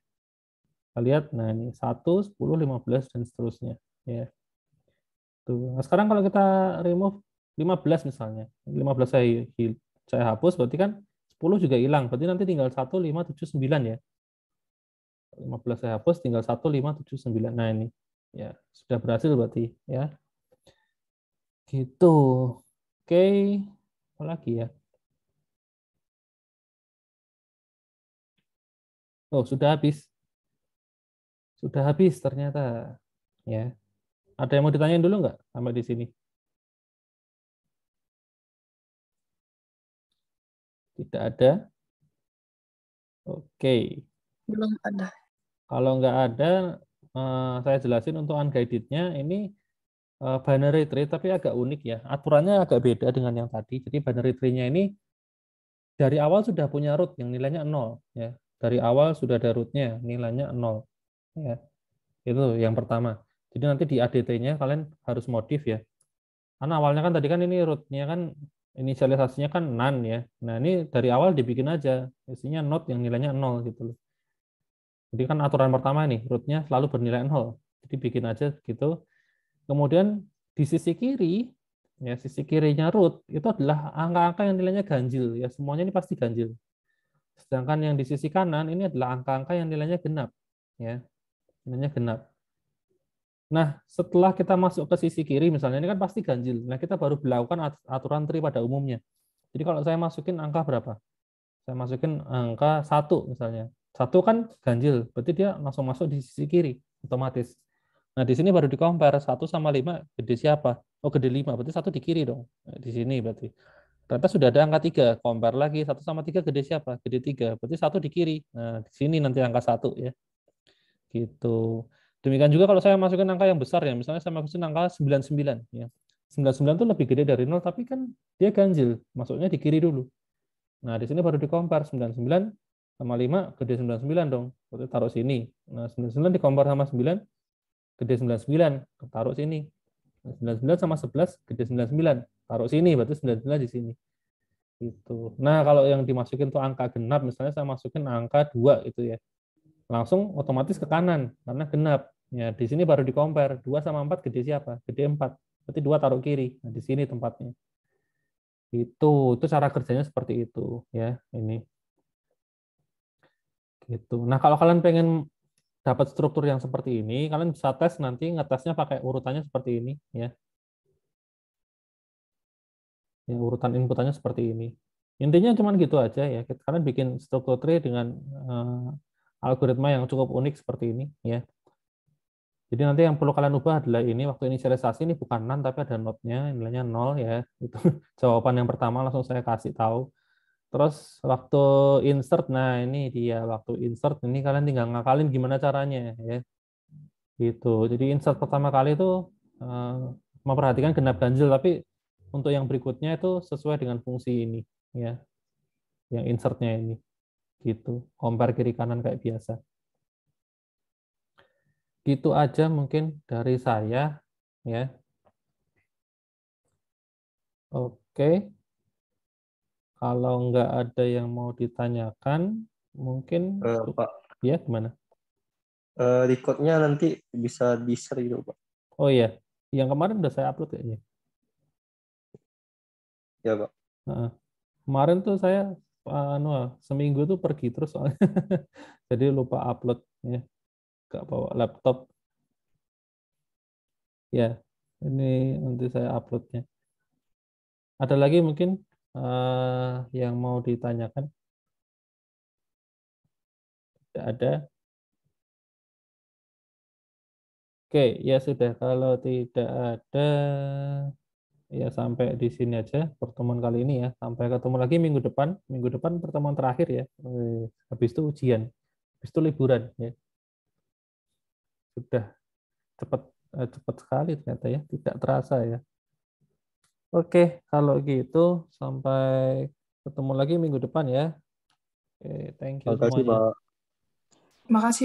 Kita lihat, nah ini 1, 10, 15, dan seterusnya. Ya. Tuh. Nah, sekarang kalau kita remove 15 misalnya, 15 saya hapus, berarti kan 10 juga hilang. Berarti nanti tinggal 1, 5, 7, 9 ya. 15 saya hapus, tinggal 1, 5, 7, 9. Nah ini, ya sudah berhasil berarti ya. Gitu. Oke, apa lagi ya? Oh, sudah habis. Sudah habis ternyata. Ya. Ada yang mau ditanyain dulu nggak sampai di sini? Tidak ada. Oke. Belum ada. Kalau nggak ada, saya jelasin untuk unguided-nya. Ini binary tree, tapi agak unik ya. Aturannya agak beda dengan yang tadi. Jadi binary tree-nya ini dari awal sudah punya root yang nilainya 0. Ya. Dari awal sudah ada root-nya, nilainya 0. Ya. Itu yang pertama. Jadi nanti di ADT-nya kalian harus modif ya. Karena awalnya kan tadi kan ini root-nya kan inisialisasinya kan none ya. Nah ini dari awal dibikin aja. Isinya not yang nilainya 0 gitu loh. Jadi kan aturan pertama nih, root-nya selalu bernilai 0. Jadi bikin aja gitu. Kemudian di sisi kiri, ya sisi kirinya root itu adalah angka-angka yang nilainya ganjil ya, semuanya ini pasti ganjil. Sedangkan yang di sisi kanan ini adalah angka-angka yang nilainya genap, ya nilainya genap. Nah, setelah kita masuk ke sisi kiri misalnya ini kan pasti ganjil. Nah, kita baru melakukan aturan tree pada umumnya. Jadi kalau saya masukin angka berapa? Saya masukin angka 1 misalnya. 1 kan ganjil, berarti dia langsung masuk di sisi kiri otomatis. Nah, di sini baru di-compare 1 sama 5 gede siapa? Oh, gede 5, berarti 1 di kiri dong. Nah, di sini berarti. Ternyata sudah ada angka 3, compare lagi 1 sama 3 gede siapa? Gede 3, berarti 1 di kiri. Nah, di sini nanti angka 1 ya. Gitu. Demikian juga kalau saya masukin angka yang besar ya, misalnya saya masukin angka 99 ya. 99 itu lebih gede dari 0 tapi kan dia ganjil, masuknya di kiri dulu. Nah, di sini baru di-compare 99 sama 5 gede 99 dong. Berarti taruh sini. Nah, 99 di-compare sama 9 gede 99, taruh sini. 99 sama 11 gede 99, taruh sini, berarti 99 di sini. Gitu. Nah, kalau yang dimasukin tuh angka genap, misalnya saya masukin angka 2 itu ya. Langsung otomatis ke kanan karena genap. Ya, di sini baru di-compare 2 sama 4 gede siapa? Gede 4. Berarti 2 taruh kiri. Nah, di sini tempatnya. Itu cara kerjanya seperti itu ya, ini. Gitu. Nah, kalau kalian pengen dapat struktur yang seperti ini, kalian bisa tes nanti ngetesnya pakai urutannya seperti ini ya. Ya, urutan inputannya seperti ini. Intinya cuma gitu aja ya. Kalian bikin struktur tree dengan algoritma yang cukup unik seperti ini ya. Jadi nanti yang perlu kalian ubah adalah ini waktu inisialisasi ini bukan none tapi ada not-nya nilainya 0 ya. Itu jawaban yang pertama langsung saya kasih tahu. Terus waktu insert, nah ini dia waktu insert ini kalian tinggal ngakalin gimana caranya ya. Gitu. Jadi insert pertama kali itu eh, memperhatikan genap ganjil tapi untuk yang berikutnya itu sesuai dengan fungsi ini ya. Yang insertnya ini gitu. Compare kiri kanan kayak biasa. Gitu aja mungkin dari saya ya. Oke. Kalau nggak ada yang mau ditanyakan, mungkin Pak, ya gimana? recordnya nanti bisa di-share gitu, Pak. Oh iya, yang kemarin udah saya upload kayaknya. Ya, Pak. Nah, kemarin tuh saya seminggu tuh pergi terus soalnya. Jadi lupa upload ya, nggak bawa laptop. Ya, ini nanti saya uploadnya. Ada lagi mungkin yang mau ditanyakan? Tidak ada. Oke, ya sudah. Kalau tidak ada, ya sampai di sini aja pertemuan kali ini ya. Sampai ketemu lagi minggu depan. Minggu depan pertemuan terakhir ya. Habis itu ujian. Habis itu liburan ya. Sudah cepat cepat sekali ternyata ya. Tidak terasa ya. Oke, kalau gitu sampai ketemu lagi minggu depan ya. Oke, thank you Makasih, semuanya. Pak. Makasih.